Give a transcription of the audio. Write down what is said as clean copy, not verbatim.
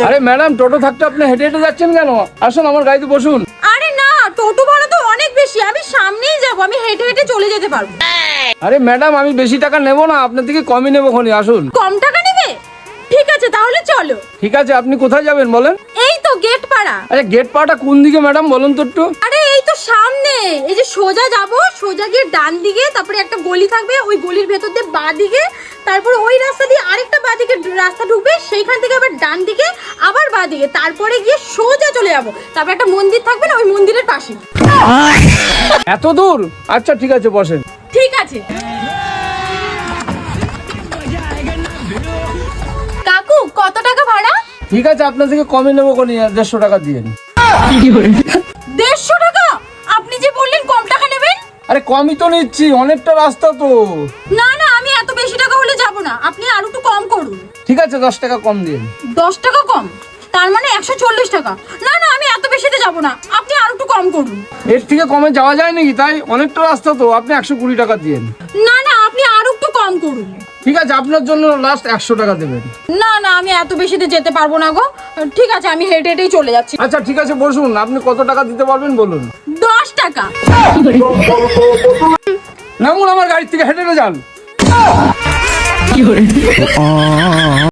আরে ম্যাডাম, টোটো থাকতে আপনি হেঁটে হেঁটে যাচ্ছেন কেন? আসুন আমার গাড়িতে বসুন। আরে না, টোটো ভাড়া তো অনেক বেশি, আমি সামনেই যাবো, আমি হেঁটে হেঁটে চলে যেতে পারবো। আরে ম্যাডাম, আমি বেশি টাকা নেবো না, আপনার থেকে কমই নেবো খনি, আসুন। কম টাকা নেবে? ঠিক আছে, তাহলে চলো। ঠিক আছে, আপনি কোথায় যাবেন বলেন? এই তো গেট পাড়া। আরে গেট পাটা কোন দিকে ম্যাডাম, বলুন তো একটু। আরে এই তো সামনে, এই যে সোজা যাব, সোজা গিয়ে ডান দিকে, তারপরে একটা গলি থাকবে, ওই গলির ভেতর দিয়ে বাঁ দিকে, তারপর ওই রাস্তা দিয়ে আরেকটা বাঁ দিকে রাস্তা ঢুকবে, সেইখান থেকে আবার ডান দিকে, আবার বাঁ দিকে, তারপরে গিয়ে সোজা চলে যাব, তারপর একটা মন্দির থাকবে না, ওই মন্দিরের পাশে। এত দূর? আচ্ছা ঠিক আছে, বসেন। ঠিক আছে। কাকু, কত টাকা ভাড়া? ঠিক আছে, আপনার থেকে কমই নেবো খনি, 150 টাকা দিয়ে। 150 টাকা? আপনি যে বললেন কম টাকা নেবেন। আরে কমই তো নিচ্ছি, অনেকটা রাস্তা তো। না না, আমি এত বেশি টাকা হলে যাব না, আপনি আরো একটু কম করুন। ঠিক আছে, 10 টাকা কম দিন। 10 টাকা কম? তার মানে 140 টাকা। না না, আমি এত বেশিতে যাব না, আপনি আরো একটু কম করুন। এর থেকে কমে যাওয়া যায় নাকি? তাই অনেকটা রাস্তা তো, আপনি 120 টাকা দিন। না না, আপনি আরো একটু কম করুন। ঠিক আছে, আপনার জন্য লাস্ট 100 টাকা দেবেন। না না, আমি এত বেশিতে যেতে পারবো না গো। ঠিক আছে, আমি হেঁটে হেঁটেই চলে যাচ্ছি। আচ্ছা ঠিক আছে, বসুন। আপনি কত টাকা দিতে পারবেন বলুন? 10 টাকা। নামুন আমার গাড়ি থেকে, হেঁটে হেঁটে যান।